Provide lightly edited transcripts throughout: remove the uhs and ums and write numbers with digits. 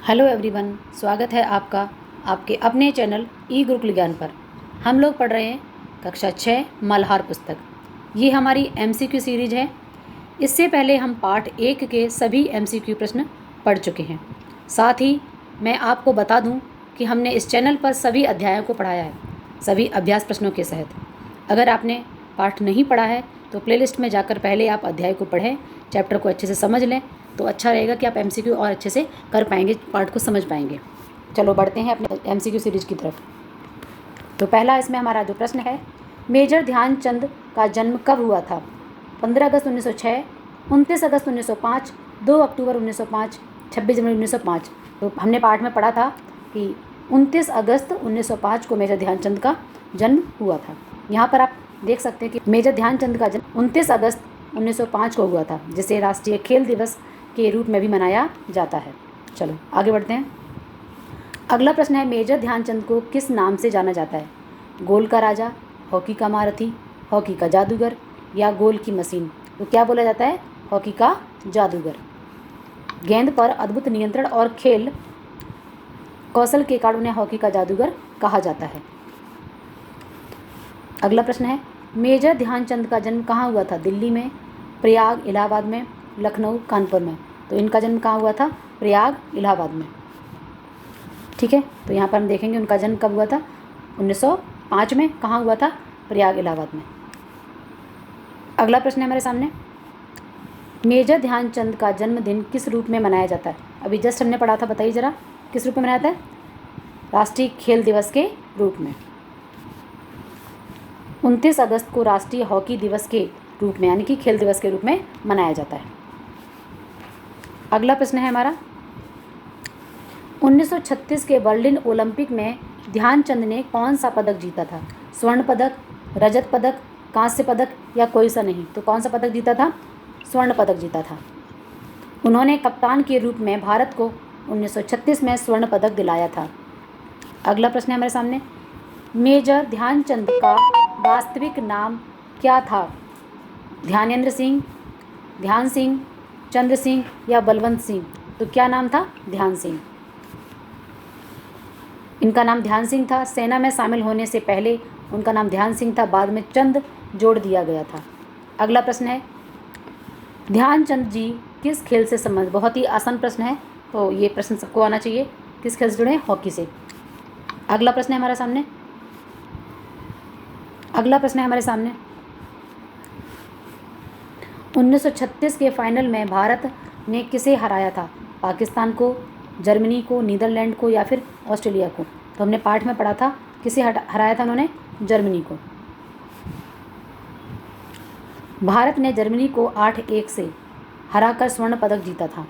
Hello everyone, स्वागत है आपका आपके अपने चैनल ई गुरुकुल ज्ञान पर। हम लोग पढ़ रहे हैं कक्षा 6 मल्हार पुस्तक। ये हमारी एमसीक्यू सीरीज है। इससे पहले हम पार्ट 1 के सभी एमसीक्यू प्रश्न पढ़ चुके हैं। साथ ही मैं आपको बता दूं कि हमने इस चैनल पर सभी अध्यायों को पढ़ाया है, सभी अभ्यास प्रश्नों के सहित। अगर आपने पाठ नहीं पढ़ा है तो प्लेलिस्ट में जाकर पहले आप अध्याय को पढ़ें, चैप्टर को अच्छे से समझ लें, तो अच्छा रहेगा कि आप एमसीक्यू और अच्छे से कर पाएंगे, पार्ट को समझ पाएंगे। चलो बढ़ते हैं अपने एमसीक्यू सीरीज की तरफ। तो पहला इसमें हमारा जो प्रश्न है, मेजर ध्यानचंद का जन्म कब हुआ था? 15 अगस्त 1906, 29 अगस्त 1905, 2 अक्टूबर 1905, 26 जनवरी 1905। तो हमने पाठ में पढ़ा था कि 29 अगस्त 1905 को मेजर ध्यानचंद का जन्म हुआ था। यहाँ पर आप देख सकते हैं कि मेजर ध्यानचंद का जन्म 29 अगस्त 1905 को हुआ था, जिसे राष्ट्रीय खेल दिवस के रूप में भी मनाया जाता है। चलो आगे बढ़ते हैं। अगला प्रश्न है, मेजर ध्यानचंद को किस नाम से जाना जाता है? गोल का राजा, हॉकी का महारथी, हॉकी का जादूगर या गोल की मशीन? तो क्या बोला जाता है? हॉकी का जादूगर। गेंद पर अद्भुत नियंत्रण और खेल कौशल के कारण उन्हें हॉकी का जादूगर कहा जाता है। अगला प्रश्न है, मेजर ध्यानचंद का जन्म कहाँ हुआ था? दिल्ली में, प्रयाग, इलाहाबाद में, लखनऊ, कानपुर में? तो इनका जन्म कहाँ हुआ था? प्रयाग, इलाहाबाद में। ठीक है, तो यहाँ पर हम देखेंगे उनका जन्म कब हुआ था। 1905 में। कहाँ हुआ था? प्रयाग, इलाहाबाद में। अगला प्रश्न है हमारे सामने, मेजर ध्यानचंद का जन्मदिन किस रूप में मनाया जाता है? अभी जस्ट हमने पढ़ा था, बताइए ज़रा किस रूप में मनाया जाता है? राष्ट्रीय खेल दिवस के रूप में। 29 अगस्त को राष्ट्रीय हॉकी दिवस के रूप में, यानी कि खेल दिवस के रूप में मनाया जाता है। अगला प्रश्न है हमारा, 1936 के बर्लिन ओलंपिक में ध्यानचंद ने कौन सा पदक जीता था? स्वर्ण पदक, रजत पदक, कांस्य पदक या कोई सा नहीं? तो कौन सा पदक जीता था? स्वर्ण पदक जीता था। उन्होंने कप्तान के रूप में भारत को 1936 में स्वर्ण पदक दिलाया था। अगला प्रश्न है हमारे सामने, मेजर ध्यानचंद का वास्तविक नाम क्या था? ध्यानेंद्र सिंह, ध्यान सिंह, चंद्र सिंह या बलवंत सिंह? तो क्या नाम था? ध्यान सिंह। इनका नाम ध्यान सिंह था। सेना में शामिल होने से पहले उनका नाम ध्यान सिंह था, बाद में चंद जोड़ दिया गया था। अगला प्रश्न है, ध्यानचंद जी किस खेल से संबंधित? बहुत ही आसान प्रश्न है, तो ये प्रश्न सबको आना चाहिए। किस खेल से जुड़े हैं? हॉकी से। अगला प्रश्न है हमारे सामने, 1936 के फाइनल में भारत ने किसे हराया था? पाकिस्तान को, जर्मनी को, नीदरलैंड को या फिर ऑस्ट्रेलिया को? तो हमने पाठ में पढ़ा था किसे हराया था उन्होंने? जर्मनी को। भारत ने जर्मनी को 8-1 से हराकर स्वर्ण पदक जीता था।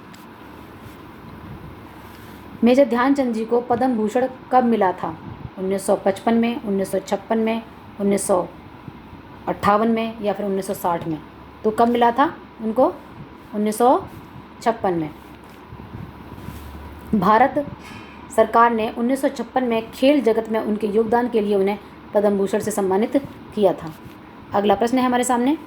मेजर ध्यानचंद जी को पद्म भूषण कब मिला था? 1955 में, 1956 में, 1958 में या फिर 1960 में? तो कब मिला था उनको? 1956 में। भारत सरकार ने 1956 में खेल जगत में उनके योगदान के लिए उन्हें पद्म भूषण से सम्मानित किया था। अगला प्रश्न है हमारे सामने,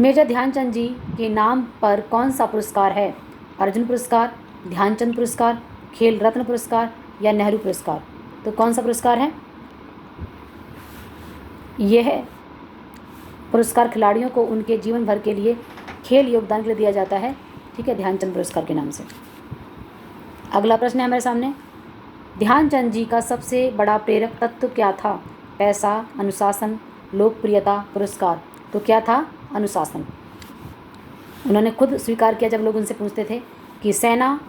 मेजर ध्यानचंद जी के नाम पर कौन सा पुरस्कार है? अर्जुन पुरस्कार, ध्यानचंद पुरस्कार, खेल रत्न पुरस्कार या नेहरू पुरस्कार? तो कौन सा पुरस्कार है? यह पुरस्कार खिलाड़ियों को उनके जीवन भर के लिए खेल योगदान के लिए दिया जाता है। ठीक है, ध्यानचंद पुरस्कार के नाम से। अगला प्रश्न है हमारे सामने, ध्यानचंद जी का सबसे बड़ा प्रेरक तत्व क्या था? पैसा, अनुशासन, लोकप्रियता, पुरस्कार? तो क्या था? अनुशासन। उन्होंने खुद स्वीकार किया जब लोग उनसे पूछते थे कि सेना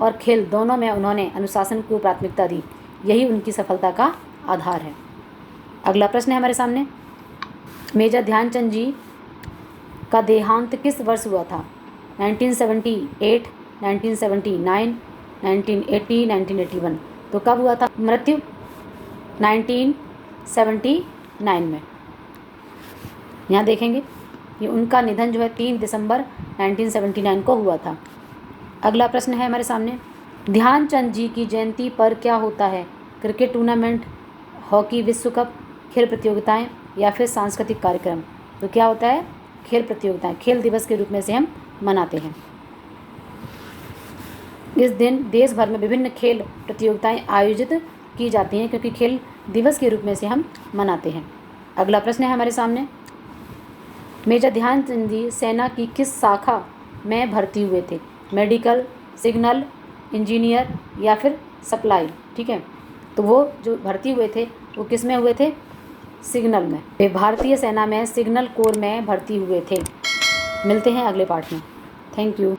और खेल दोनों में उन्होंने अनुशासन को प्राथमिकता दी। यही उनकी सफलता का आधार है। अगला प्रश्न है हमारे सामने, मेजर ध्यानचंद जी का देहांत किस वर्ष हुआ था? 1978, 1979, 1980, 1981? तो कब हुआ था मृत्यु? 1979 में। यहाँ देखेंगे ये उनका निधन जो है 3 दिसंबर 1979 को हुआ था। अगला प्रश्न है हमारे सामने, ध्यानचंद जी की जयंती पर क्या होता है? क्रिकेट टूर्नामेंट, हॉकी विश्व कप, खेल प्रतियोगिताएं या फिर सांस्कृतिक कार्यक्रम? तो क्या होता है? खेल प्रतियोगिताएं। खेल दिवस के रूप में से हम मनाते हैं। इस दिन देश भर में विभिन्न खेल प्रतियोगिताएं आयोजित की जाती हैं, क्योंकि खेल दिवस के रूप में से हम मनाते हैं। अगला प्रश्न है हमारे सामने, मेजर ध्यानचंद जी सेना की किस शाखा में भर्ती हुए थे? मेडिकल, सिग्नल, इंजीनियर या फिर सप्लाई। ठीक है, तो वो जो भर्ती हुए थे वो किस में हुए थे? सिग्नल में। वे भारतीय सेना में सिग्नल कोर में भर्ती हुए थे। मिलते हैं अगले पार्ट में। Thank you.